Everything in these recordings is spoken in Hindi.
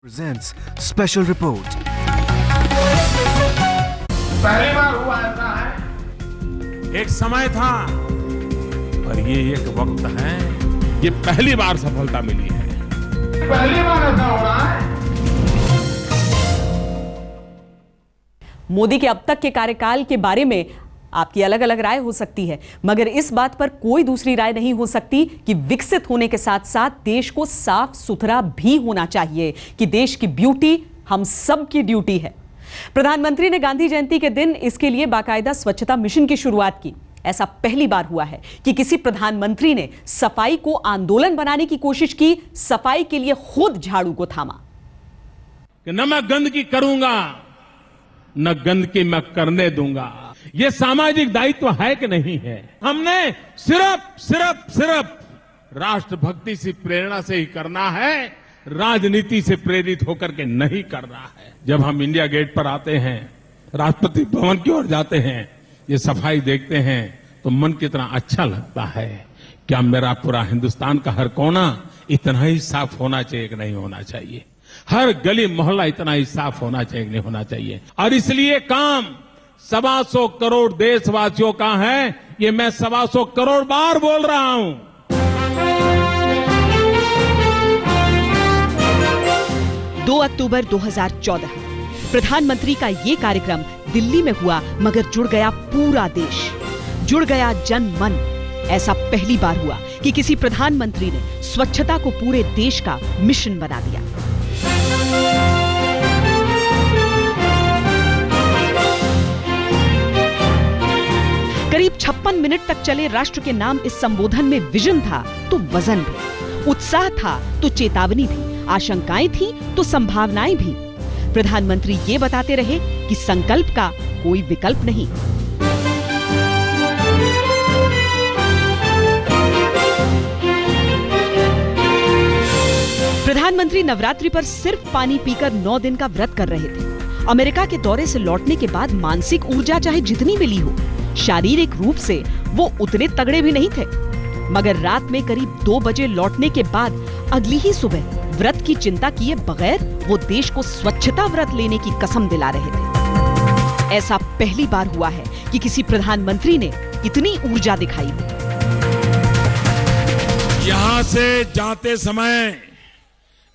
presents special report. पहली बार हुआ ऐसा है। एक समय था और ये एक वक्त है, ये पहली बार सफलता मिली है। पहली बार ऐसा हो रहा है। मोदी के अब तक के कार्यकाल के बारे में आपकी अलग अलग राय हो सकती है, मगर इस बात पर कोई दूसरी राय नहीं हो सकती कि विकसित होने के साथ साथ देश को साफ सुथरा भी होना चाहिए, कि देश की ब्यूटी हम सब की ड्यूटी है। प्रधानमंत्री ने गांधी जयंती के दिन इसके लिए बाकायदा स्वच्छता मिशन की शुरुआत की। ऐसा पहली बार हुआ है कि किसी प्रधानमंत्री ने सफाई को आंदोलन बनाने की कोशिश की, सफाई के लिए खुद झाड़ू को थामा। कि न मैं गंदगी करूंगा, न गंदगी मैं करने दूंगा। ये सामाजिक दायित्व है कि नहीं है? हमने सिर्फ राष्ट्रभक्ति से प्रेरणा से ही करना है, राजनीति से प्रेरित होकर के नहीं करना है। जब हम इंडिया गेट पर आते हैं, राष्ट्रपति भवन की ओर जाते हैं, ये सफाई देखते हैं तो मन कितना अच्छा लगता है। क्या मेरा पूरा हिंदुस्तान का हर कोना इतना ही साफ होना चाहिए कि नहीं होना चाहिए? हर गली मोहल्ला इतना ही साफ होना चाहिए कि नहीं होना चाहिए? और इसलिए काम 125 करोड़ देशवासियों का है। ये मैं 125 करोड़ बार बोल रहा हूं। दो अक्टूबर 2014 प्रधानमंत्री का ये कार्यक्रम दिल्ली में हुआ, मगर जुड़ गया पूरा देश, जुड़ गया जन मन। ऐसा पहली बार हुआ कि किसी प्रधानमंत्री ने स्वच्छता को पूरे देश का मिशन बना दिया। करीब 56 मिनट तक चले राष्ट्र के नाम इस संबोधन में विजन था तो वजन भी, उत्साह था तो चेतावनी भी, आशंकाएं थी तो संभावनाएं भी। प्रधानमंत्री ये बताते रहे कि संकल्प का कोई विकल्प नहीं। प्रधानमंत्री नवरात्रि पर सिर्फ पानी पीकर 9 दिन का व्रत कर रहे थे। अमेरिका के दौरे से लौटने के बाद मानसिक ऊर्जा चाहे जितनी मिली हो, शारीरिक रूप से वो उतने तगड़े भी नहीं थे। मगर रात में करीब 2 बजे लौटने के बाद अगली ही सुबह व्रत की चिंता किए बगैर वो देश को स्वच्छता व्रत लेने की कसम दिला रहे थे। ऐसा पहली बार हुआ है कि किसी प्रधानमंत्री ने इतनी ऊर्जा दिखाई दी। यहां से जाते समय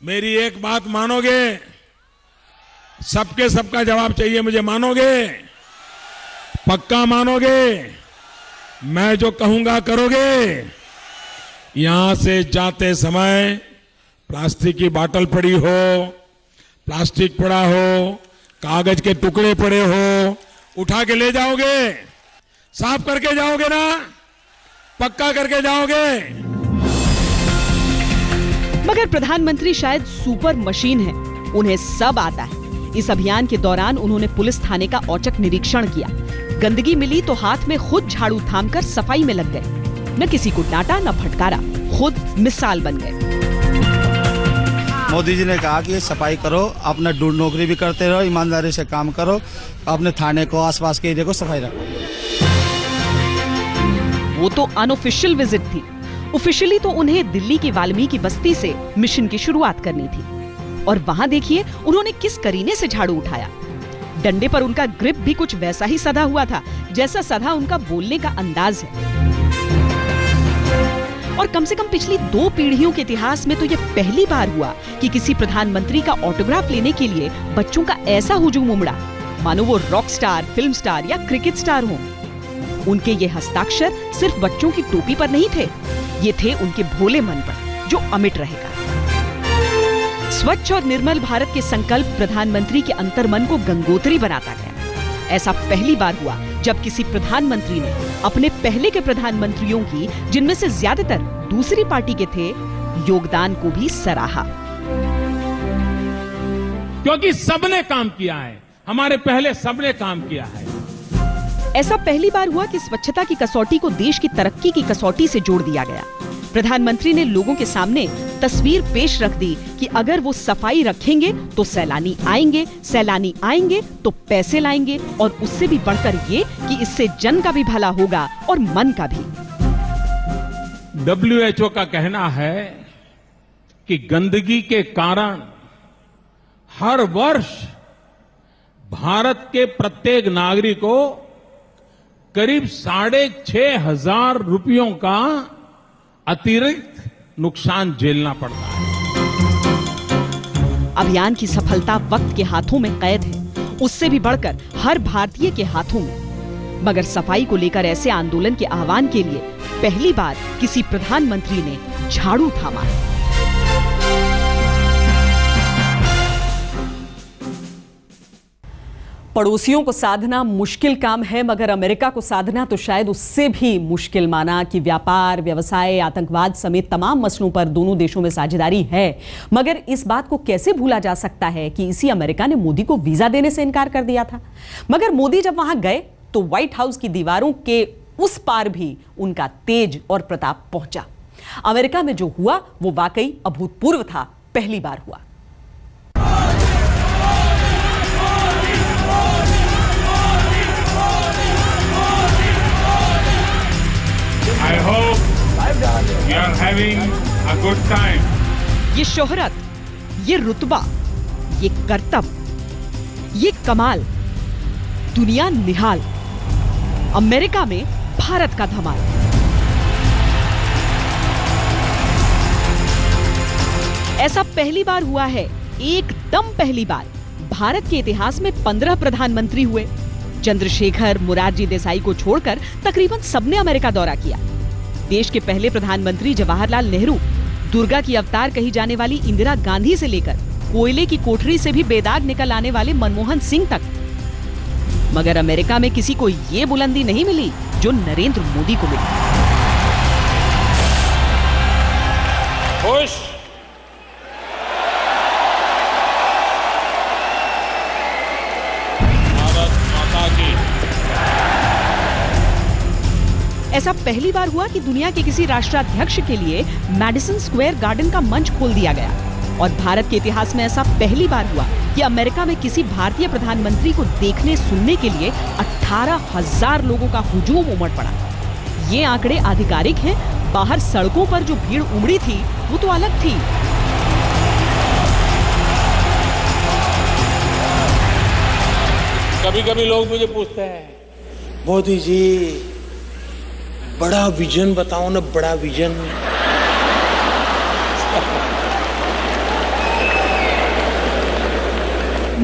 मेरी एक बात मानोगे? सबके सबका जवाब चाहिए मुझे, मानोगे? पक्का मानोगे? मैं जो कहूंगा करोगे? यहां से जाते समय प्लास्टिक की बोतल पड़ी हो, प्लास्टिक पड़ा हो, कागज के टुकड़े पड़े हो, उठा के ले जाओगे? साफ करके जाओगे ना? पक्का करके जाओगे? मगर प्रधानमंत्री शायद सुपर मशीन है, उन्हें सब आता है। इस अभियान के दौरान उन्होंने पुलिस थाने का औचक निरीक्षण किया। गंदगी मिली तो हाथ में खुद झाड़ू थामकर सफाई में लग गए। न किसी को डांटा न फटकारा, खुद मिसाल बन गए। मोदी जी ने कहा कि सफाई करो, अपना नौकरी भी करते रहो, ईमानदारी से काम करो, अपने थाने को, आसपास के एरिया को सफाई रखो। वो तो अनऑफिशियल विजिट थी। ऑफिशियली तो उन्हें दिल्ली की वाल्मीकि बस्ती से मिशन की शुरुआत करनी थी। और वहां देखिए उन्होंने किस करीने से झाड़ू उठाया। डंडे पर उनका ग्रिप भी कुछ वैसा ही सधा हुआ था जैसा सधा उनका बोलने का अंदाज है। और कम से कम पिछली 2 पीढ़ियों के इतिहास में तो यह पहली बार हुआ कि किसी प्रधानमंत्री का ऑटोग्राफ लेने के लिए बच्चों का ऐसा हुजूम उमड़ा मानो वो रॉक स्टार, फिल्म स्टार या क्रिकेट स्टार हों। उनके ये हस्ताक्षर सिर्फ बच्चों की टोपी पर नहीं थे, ये थे उनके भोले मन पर जो अमिट रहेगा। स्वच्छ और निर्मल भारत के संकल्प प्रधानमंत्री के अंतर्मन को गंगोत्री बनाता गया। ऐसा पहली बार हुआ जब किसी प्रधानमंत्री ने अपने पहले के प्रधानमंत्रियों की, जिनमें से ज्यादातर दूसरी पार्टी के थे, योगदान को भी सराहा। क्योंकि सबने काम किया है, हमारे पहले सबने काम किया है। ऐसा पहली बार हुआ कि स्वच्छता की कसौटी को देश की तरक्की की कसौटी से जोड़ दिया गया। प्रधानमंत्री ने लोगों के सामने तस्वीर पेश रख दी कि अगर वो सफाई रखेंगे तो सैलानी आएंगे, सैलानी आएंगे तो पैसे लाएंगे, और उससे भी बढ़कर ये कि इससे जन का भी भला होगा और मन का भी। WHO का कहना है कि गंदगी के कारण हर वर्ष भारत के प्रत्येक नागरिक को करीब 6,500 रुपयों का अतिरिक्त नुकसान झेलना पड़ता है। अभियान की सफलता वक्त के हाथों में कैद है, उससे भी बढ़कर हर भारतीय के हाथों में। मगर सफाई को लेकर ऐसे आंदोलन के आह्वान के लिए पहली बार किसी प्रधानमंत्री ने झाड़ू थामा है। पड़ोसियों को साधना मुश्किल काम है, मगर अमेरिका को साधना तो शायद उससे भी मुश्किल माना कि व्यापार, व्यवसाय, आतंकवाद समेत तमाम मसलों पर दोनों देशों में साझेदारी है। मगर इस बात को कैसे भूला जा सकता है कि इसी अमेरिका ने मोदी को वीजा देने से इनकार कर दिया था। मगर मोदी जब वहां गए तो व्हाइट हाउस की दीवारों के उस पार भी उनका तेज और प्रताप पहुंचा। अमेरिका में जो हुआ वो वाकई अभूतपूर्व था, पहली बार हुआ। I hope you are having a good time. ये शोहरत, ये रुतबा, ये करतब, ये कमाल, दुनिया निहाल, अमेरिका में भारत का धमाल। ऐसा पहली बार हुआ है, एकदम पहली बार। भारत के इतिहास में 15 प्रधानमंत्री हुए। चंद्रशेखर, मोरारजी देसाई को छोड़कर तकरीबन सबने अमेरिका दौरा किया। देश के पहले प्रधानमंत्री जवाहरलाल नेहरू, दुर्गा की अवतार कही जाने वाली इंदिरा गांधी से लेकर कोयले की कोठरी से भी बेदाग निकल आने वाले मनमोहन सिंह तक। मगर अमेरिका में किसी को ये बुलंदी नहीं मिली जो नरेंद्र मोदी को मिली। खुश ऐसा पहली बार हुआ कि दुनिया के किसी राष्ट्राध्यक्ष के लिए मैडिसन स्क्वायर गार्डन का मंच खोल दिया गया। और भारत के इतिहास में ऐसा पहली बार हुआ कि अमेरिका में किसी भारतीय प्रधानमंत्री को देखने सुनने के लिए 18,000 लोगों का हुजूम उमड़ पड़ा। ये आंकड़े आधिकारिक हैं, बाहर सड़कों पर जो भीड़ उमड़ी थी वो तो अलग थी। कभी कभी लोग मुझे पूछते हैं, मोदी जी बड़ा विजन बताओ ना, बड़ा विजन।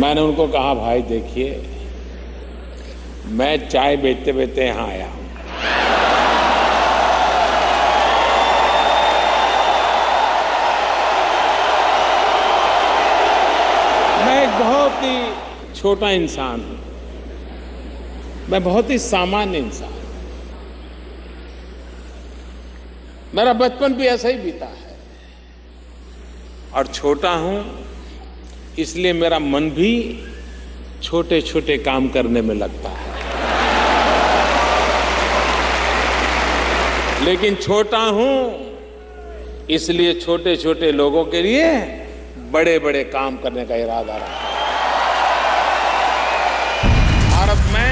मैंने उनको कहा, भाई देखिए, मैं चाय बेचते बेचते यहां आया हूं। मैं एक बहुत ही छोटा इंसान हूं, मैं बहुत ही सामान्य इंसान। मेरा बचपन भी ऐसा ही बीता है और छोटा हूं, इसलिए मेरा मन भी छोटे छोटे काम करने में लगता है। लेकिन छोटा हूं, इसलिए छोटे छोटे लोगों के लिए बड़े बड़े काम करने का इरादा रहा। भारत में,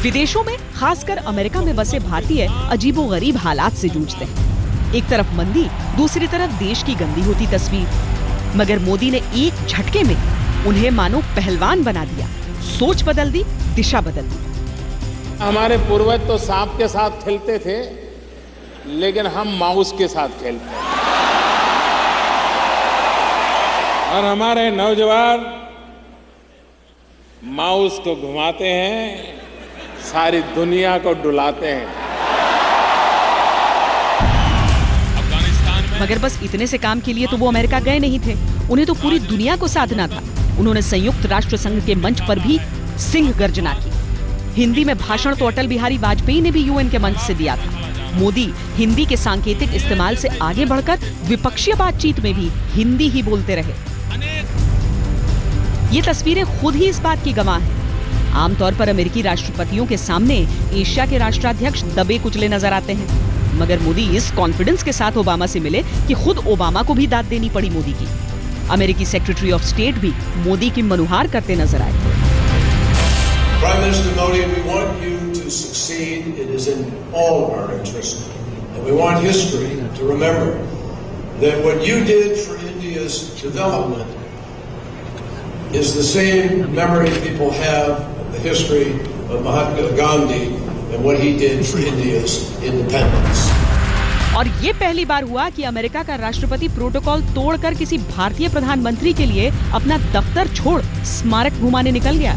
विदेशों में, खासकर अमेरिका में बसे भारतीय अजीबोगरीब हालात से जूझते हैं। एक तरफ मंदी, दूसरी तरफ देश की गंदी होती तस्वीर। मगर मोदी ने एक झटके में उन्हें मानो पहलवान बना दिया, सोच बदल दी, दिशा बदल दी। हमारे पूर्वज तो सांप के साथ खेलते थे, लेकिन हम माउस के साथ खेलते हैं। और हमारे नौजवान माउस को घुमाते हैं, सारी दुनिया को डुलाते हैं। मगर बस इतने से काम के लिए तो वो अमेरिका गए नहीं थे, उन्हें तो पूरी दुनिया को साधना था। उन्होंने संयुक्त राष्ट्र संघ के मंच पर भी सिंह गर्जना की। हिंदी में भाषण तो अटल बिहारी वाजपेयी ने भी यूएन के मंच से दिया था। मोदी हिंदी के सांकेतिक इस्तेमाल से आगे बढ़कर विपक्षीय बातचीत में भी हिंदी ही बोलते रहे। ये तस्वीरें खुद ही इस बात की गवाह हैं। आमतौर पर अमेरिकी राष्ट्रपतियों के सामने एशिया के राष्ट्राध्यक्ष दबे कुचले नजर आते हैं, मगर मोदी इस कॉन्फिडेंस के साथ ओबामा से मिले कि खुद ओबामा को भी दाद देनी पड़ी मोदी की। अमेरिकी सेक्रेटरी ऑफ स्टेट भी मोदी की मनुहार करते नजर आए। Prime Minister Modi, we want you to succeed. It is in all of our interest. And we want history to remember that what you did for India's development is the same memory people have of the history of Mahatma Gandhi and what he did for India's independence. और ये पहली बार हुआ कि अमेरिका का राष्ट्रपति प्रोटोकॉल तोड़कर किसी भारतीय प्रधानमंत्री के लिए अपना दफ्तर छोड़ स्मारक घुमाने निकल गया।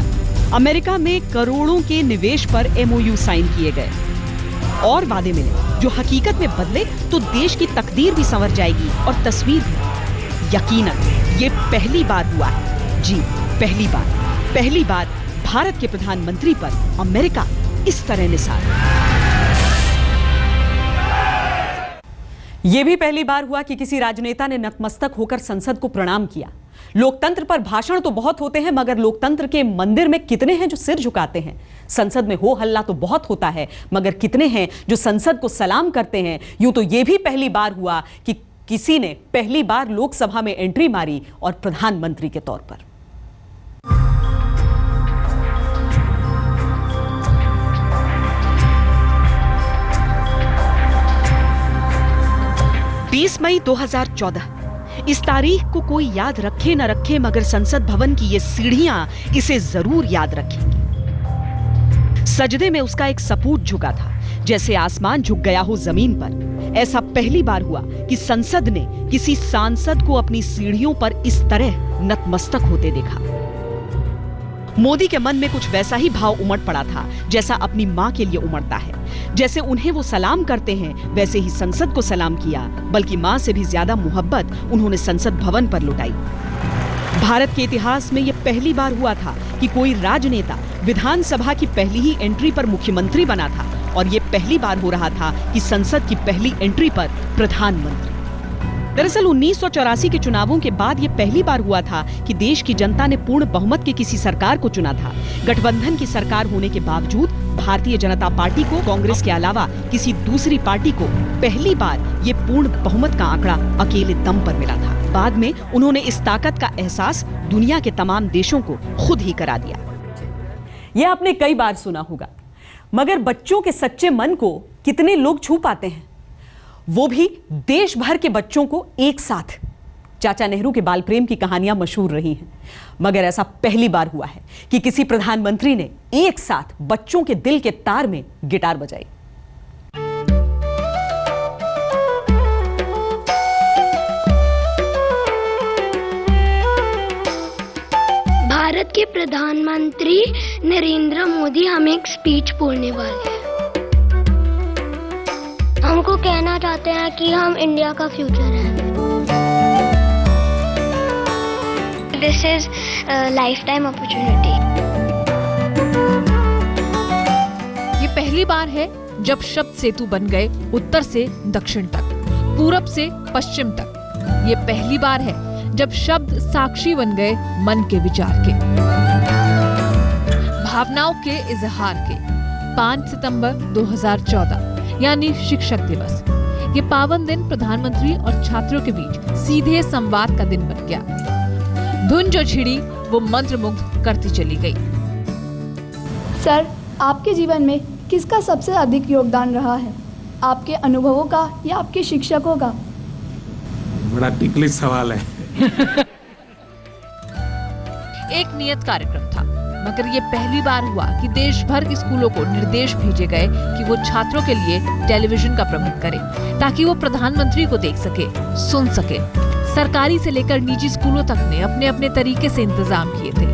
अमेरिका में करोड़ों के निवेश पर MOU साइन किए गए और वादे मिले जो हकीकत में बदले तो देश की तकदीर भी संवर जाएगी और तस्वीर भी। यकीनन ये पहली बार हुआ है। जी, पहली बार भारत के प्रधानमंत्री पर अमेरिका इस तरह निसार। यह भी पहली बार हुआ कि किसी राजनेता ने नतमस्तक होकर संसद को प्रणाम किया। लोकतंत्र पर भाषण तो बहुत होते हैं, मगर लोकतंत्र के मंदिर में कितने हैं जो सिर झुकाते हैं? संसद में हो हल्ला तो बहुत होता है, मगर कितने हैं जो संसद को सलाम करते हैं? यूं तो यह भी पहली बार हुआ कि किसी ने पहली बार लोकसभा में एंट्री मारी और प्रधानमंत्री के तौर पर। मई 2014। इस तारीख को कोई याद रखे न रखे, मगर संसद भवन की ये सीढ़ियां इसे जरूर याद रखेंगी। सजदे में उसका एक सपूत झुका था, जैसे आसमान झुक गया हो जमीन पर। ऐसा पहली बार हुआ कि संसद ने किसी सांसद को अपनी सीढ़ियों पर इस तरह नतमस्तक होते देखा। मोदी के मन में कुछ वैसा ही भाव उमड़ पड़ा था जैसा अपनी मां के लिए उमड़ता है। जैसे उन्हें वो सलाम करते हैं, वैसे ही संसद को सलाम किया, बल्कि मां से भी ज्यादा मोहब्बत उन्होंने संसद भवन पर लुटाई। भारत के इतिहास में यह पहली बार हुआ था कि कोई राजनेता विधानसभा की पहली ही एंट्री पर मुख्यमंत्री बना था, और यह पहली बार हो रहा था कि संसद की पहली एंट्री पर प्रधानमंत्री। दरअसल 1984 के चुनावों के बाद यह पहली बार हुआ था कि देश की जनता ने पूर्ण बहुमत की किसी सरकार को चुना था। गठबंधन की सरकार होने के बावजूद भारतीय जनता पार्टी को कांग्रेस के अलावा किसी दूसरी पार्टी को पहली बार ये पूर्ण बहुमत का आंकड़ा अकेले दम पर मिला था। बाद में उन्होंने इस ताकत का एहसास दुनिया के तमाम देशों को खुद ही करा दिया। यह आपने कई बार सुना होगा, मगर बच्चों के सच्चे मन को कितने लोग छू पाते हैं, वो भी देश भर के बच्चों को एक साथ। चाचा नेहरू के बाल प्रेम की कहानियां मशहूर रही हैं, मगर ऐसा पहली बार हुआ है कि किसी प्रधानमंत्री ने एक साथ बच्चों के दिल के तार में गिटार बजाई। भारत के प्रधानमंत्री नरेंद्र मोदी हमें एक स्पीच बोलने वाले हैं। हमको कहना चाहते हैं कि हम इंडिया का फ्यूचर है। This is life time opportunity. ये पहली बार है जब शब्द सेतु बन गए उत्तर से दक्षिण तक, पूरब से पश्चिम तक। ये पहली बार है जब शब्द साक्षी बन गए मन के विचार के, भावनाओं के इजहार के। 5 सितंबर 2014 यानी शिक्षक दिवस। ये पावन दिन प्रधानमंत्री और छात्रों के बीच सीधे संवाद का दिन बन गया। धुन जो छिड़ी वो मंत्रमुग्ध करती चली गई। सर, आपके जीवन में किसका सबसे अधिक योगदान रहा है? आपके अनुभवों का या आपके शिक्षकों का? बड़ा टिकलिश सवाल है। एक नियत कार्यक्रम था, मगर ये पहली बार हुआ कि देश भर के स्कूलों को निर्देश भेजे गए कि वो छात्रों के लिए टेलीविजन का प्रबंध करें, ताकि वो प्रधानमंत्री को देख सके, सुन सके। सरकारी से लेकर निजी स्कूलों तक ने अपने अपने तरीके से इंतजाम किए थे।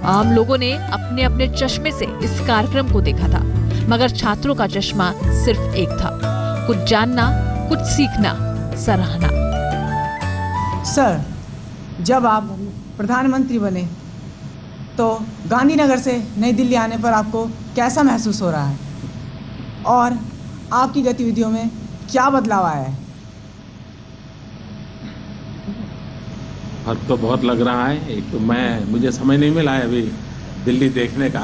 आम लोगों ने अपने अपने चश्मे से इस कार्यक्रम को देखा था, मगर छात्रों का चश्मा सिर्फ एक था, कुछ जानना, कुछ सीखना, सराहना। सर, जब आप प्रधानमंत्री बने तो गांधीनगर से नई दिल्ली आने पर आपको कैसा महसूस हो रहा है और आपकी गतिविधियों में क्या बदलाव आया है? फर्क तो बहुत लग रहा है। एक तो मुझे समय नहीं मिला है अभी दिल्ली देखने का।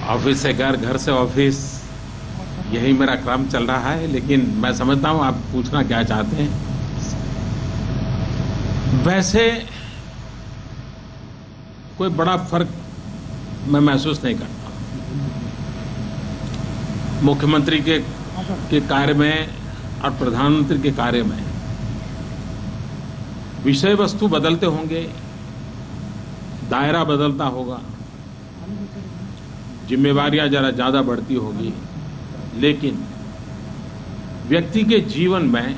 ऑफिस से घर, घर से ऑफिस, यही मेरा क्रम चल रहा है। लेकिन मैं समझता हूँ आप पूछना क्या चाहते हैं। वैसे कोई बड़ा फर्क मैं महसूस नहीं करता। मुख्यमंत्री के कार्य में और प्रधानमंत्री के कार्य में विषय वस्तु बदलते होंगे, दायरा बदलता होगा, जिम्मेवारियां जरा ज्यादा बढ़ती होगी, लेकिन व्यक्ति के जीवन में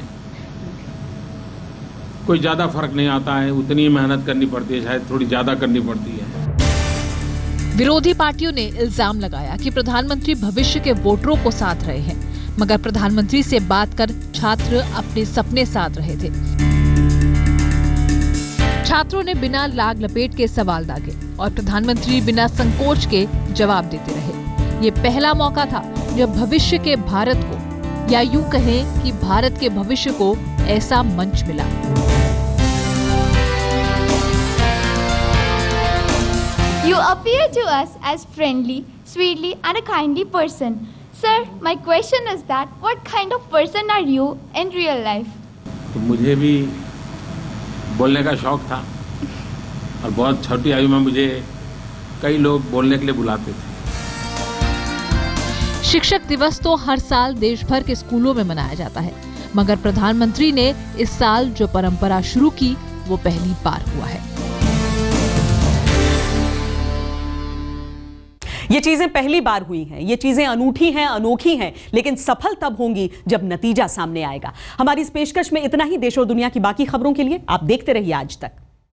कोई ज्यादा फर्क नहीं आता है। उतनी ही मेहनत करनी पड़ती है, शायद थोड़ी ज्यादा करनी पड़ती है। विरोधी पार्टियों ने इल्जाम लगाया कि प्रधानमंत्री भविष्य के वोटरों को साध रहे हैं, मगर प्रधानमंत्री से बात कर छात्र अपने सपने साध रहे थे। छात्रों ने बिना लाग लपेट के सवाल दागे और प्रधानमंत्री बिना संकोच के जवाब देते रहे। ये पहला मौका था जब भविष्य के भारत को, या यूं कहें कि भारत के भविष्य को ऐसा मंच मिला। You appear to us as friendly, sweetly and a kindly person. Sir, my question is that what kind of person are you in real life? तो मुझे भी बोलने का शौक था और बहुत छोटी आयु में मुझे कई लोग बोलने के लिए बुलाते थे। शिक्षक दिवस तो हर साल देश भर के स्कूलों में मनाया जाता है, मगर प्रधानमंत्री ने इस साल जो परंपरा शुरू की वो पहली बार हुआ है। ये चीजें पहली बार हुई हैं, ये चीजें अनूठी हैं, अनोखी हैं, लेकिन सफल तब होंगी जब नतीजा सामने आएगा। हमारी इस पेशकश में इतना ही। देश और दुनिया की बाकी खबरों के लिए आप देखते रहिए आज तक।